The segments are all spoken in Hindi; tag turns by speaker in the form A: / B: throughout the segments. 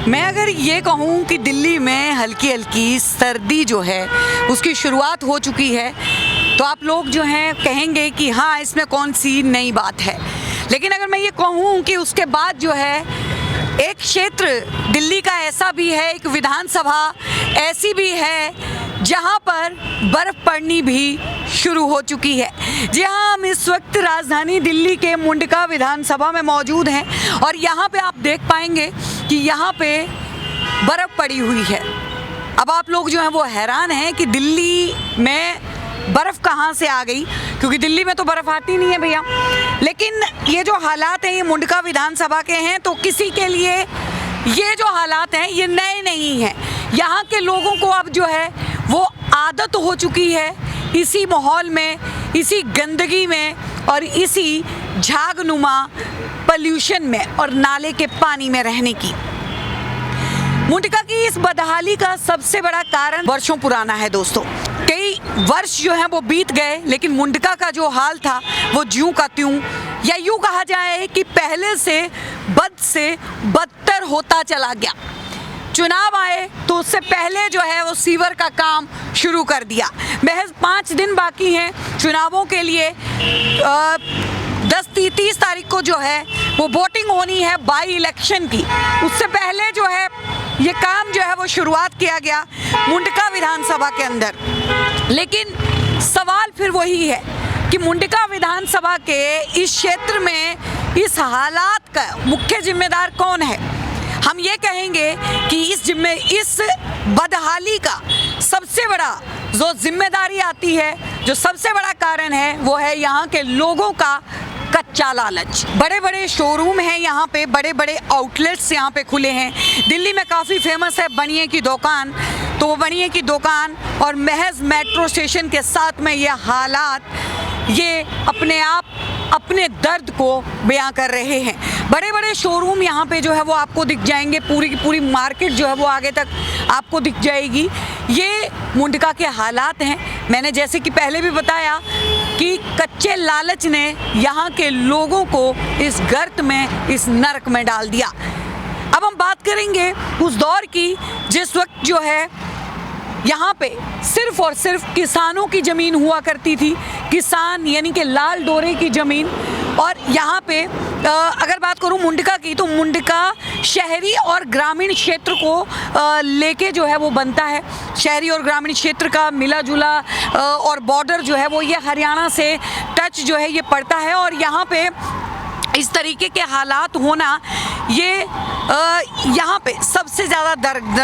A: मैं अगर ये कहूँ कि दिल्ली में हल्की हल्की सर्दी जो है उसकी शुरुआत हो चुकी है तो आप लोग जो हैं कहेंगे कि हाँ इसमें कौन सी नई बात है। लेकिन अगर मैं ये कहूँ कि उसके बाद जो है एक क्षेत्र दिल्ली का ऐसा भी है, एक विधानसभा ऐसी भी है जहां पर बर्फ पड़नी भी शुरू हो चुकी है। जी हाँ, हम इस वक्त राजधानी दिल्ली के मुंडका विधानसभा में मौजूद हैं और यहाँ पे आप देख पाएंगे कि यहाँ पे बर्फ पड़ी हुई है। अब आप लोग जो हैं वो हैरान हैं कि दिल्ली में बर्फ़ कहाँ से आ गई, क्योंकि दिल्ली में तो बर्फ़ आती नहीं है भैया। लेकिन ये जो हालात हैं ये मुंडका विधानसभा के हैं, तो किसी के लिए ये जो हालात हैं ये नए नहीं हैं। यहाँ के लोगों को अब जो है वो आदत हो चुकी है इसी माहौल में, इसी गंदगी में और इसी झागनुमा पॉल्यूशन में और नाले के पानी में रहने की। मुंडका की इस बदहाली का सबसे बड़ा कारण वर्षों पुराना है दोस्तों। कई वर्ष जो हैं वो बीत गए लेकिन मुंडका का जो हाल था वो ज्यों का त्यों, या यूँ कहा जाए कि पहले से बदतर होता चला गया। चुनाव आए तो उससे पहले जो है वो सीवर का काम शुरू कर दिया। महज 5 दिन बाकी हैं चुनावों के लिए। 30 तारीख को जो है वो वोटिंग होनी है बाई इलेक्शन की। उससे पहले जो है ये काम जो है वो शुरुआत किया गया मुंडका विधानसभा के अंदर। लेकिन सवाल फिर वही है कि मुंडका विधानसभा के इस क्षेत्र में इस हालात का मुख्य जिम्मेदार कौन है। हम ये कहेंगे कि इस बदहाली का सबसे बड़ा जो जिम्मेदारी आती है, जो सबसे बड़ा कारण है वो है यहाँ के लोगों का कच्चा लालच। बड़े बड़े शोरूम हैं यहाँ पे, बड़े बड़े आउटलेट्स यहाँ पे खुले हैं। दिल्ली में काफ़ी फेमस है बनिए की दुकान, तो वो बनिए की दुकान और महज मेट्रो स्टेशन के साथ में ये हालात ये अपने आप अपने दर्द को बयां कर रहे हैं। बड़े बड़े शोरूम यहाँ पे जो है वो आपको दिख जाएंगे, पूरी की पूरी मार्केट जो है वो आगे तक आपको दिख जाएगी। ये मुंडका के हालात हैं। मैंने जैसे कि पहले भी बताया कि कच्चे लालच ने यहाँ के लोगों को इस गर्त में, इस नरक में डाल दिया। अब हम बात करेंगे उस दौर की जिस वक्त जो है यहाँ पे सिर्फ और सिर्फ किसानों की ज़मीन हुआ करती थी। किसान यानी कि लाल डोरे की ज़मीन। और यहाँ पे अगर बात करूँ मुंडका की, तो मुंडका शहरी और ग्रामीण क्षेत्र को लेके जो है वो बनता है। शहरी और ग्रामीण क्षेत्र का मिला जुला और बॉर्डर जो है वो ये हरियाणा से टच जो है ये पड़ता है। और यहाँ पे इस तरीके के हालात होना ये यहाँ पे सबसे ज़्यादा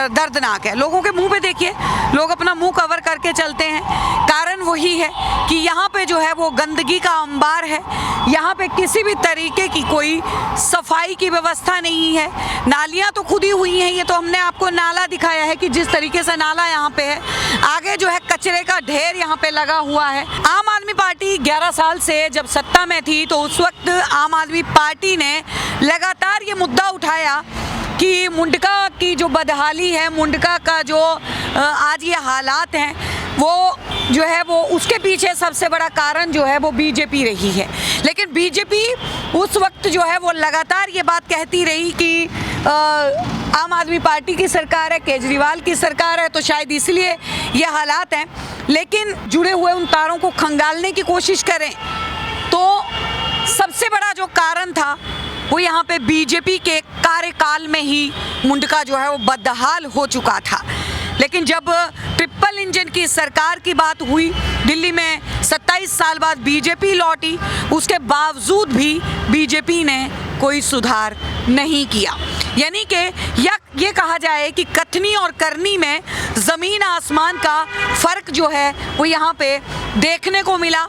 A: दर्दनाक है। लोगों के मुंह पे देखिए, लोग अपना मुंह कवर करके चलते हैं। कारण वही है कि यहाँ पे जो है वो गंदगी का अंबार है। यहाँ पे किसी भी तरीके की कोई सफाई की व्यवस्था नहीं है। नालियाँ तो खुदी हुई हैं, ये तो हमने आपको नाला दिखाया है कि जिस तरीके से नाला यहाँ पे है। आगे जो है कचरे का ढेर यहाँ पे लगा हुआ है। आम आदमी पार्टी 11 साल से जब सत्ता में थी तो उस वक्त आम आदमी पार्टी ने लगातार ये मुद्दा उठाया कि मुंडका की जो बदहाली है, मुंडका का जो आज ये हालात हैं, वो जो है वो उसके पीछे सबसे बड़ा कारण जो है वो बीजेपी रही है। लेकिन बीजेपी उस वक्त जो है वो लगातार ये बात कहती रही कि आम आदमी पार्टी की सरकार है, केजरीवाल की सरकार है, तो शायद इसलिए ये हालात हैं। लेकिन जुड़े हुए उन तारों को खंगालने की कोशिश करें तो सबसे बड़ा जो कारण था वो यहाँ पे बीजेपी के कार्यकाल में ही मुंडका जो है वो बदहाल हो चुका था। लेकिन जब ट्रिपल इंजन की सरकार की बात हुई, दिल्ली में 27 साल बाद बीजेपी लौटी, उसके बावजूद भी बीजेपी ने कोई सुधार नहीं किया। यानी कि ये कहा जाए कि कथनी और करनी में ज़मीन आसमान का फ़र्क जो है वो यहाँ पे देखने को मिला।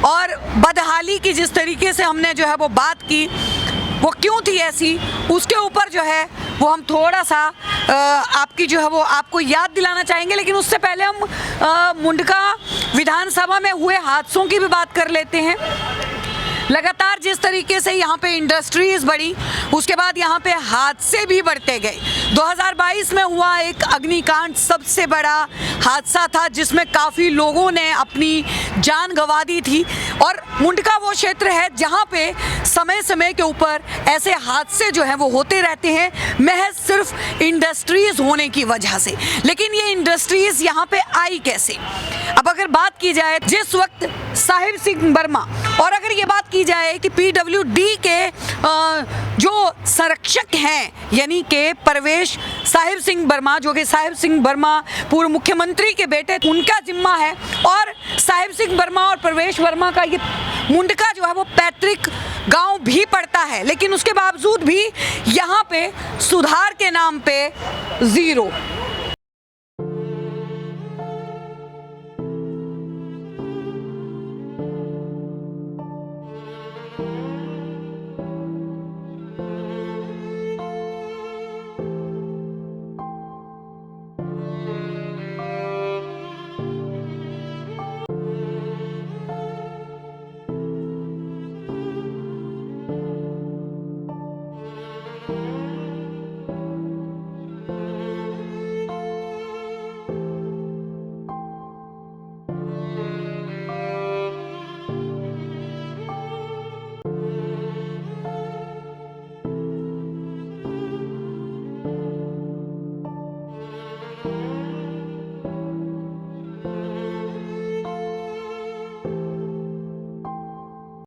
A: और बदहाली की जिस तरीके से हमने जो है वो बात की, वो क्यों थी ऐसी, उसके ऊपर जो है वो हम थोड़ा सा आपकी जो है वो आपको याद दिलाना चाहेंगे। लेकिन उससे पहले हम मुंडका विधानसभा में हुए हादसों की भी बात कर लेते हैं। लगातार जिस तरीके से यहाँ पे इंडस्ट्रीज बढ़ी, उसके बाद यहाँ पे हादसे भी बढ़ते गए। 2022 में हुआ एक अग्निकांड सबसे बड़ा हादसा था, जिसमें काफ़ी लोगों ने अपनी जान गंवा दी थी। और मुंडका वो क्षेत्र है जहाँ पे समय समय के ऊपर ऐसे हादसे जो हैं वो होते रहते हैं, महज सिर्फ इंडस्ट्रीज होने की वजह से। लेकिन ये इंडस्ट्रीज यहाँ पे आई कैसे? अब अगर बात की जाए जिस वक्त साहिब सिंह वर्मा, और अगर ये बात की जाए कि पीडब्ल्यूडी के जो संरक्षक हैं, यानी कि परवेश साहिब सिंह वर्मा, जो कि साहिब सिंह वर्मा पूर्व मुख्यमंत्री के बेटे, उनका जिम्मा है। और साहिब सिंह वर्मा और परवेश वर्मा का ये मुंडका जो है वो पैतृक गांव भी पड़ता है, लेकिन उसके बावजूद भी यहाँ पे सुधार के नाम पे जीरो।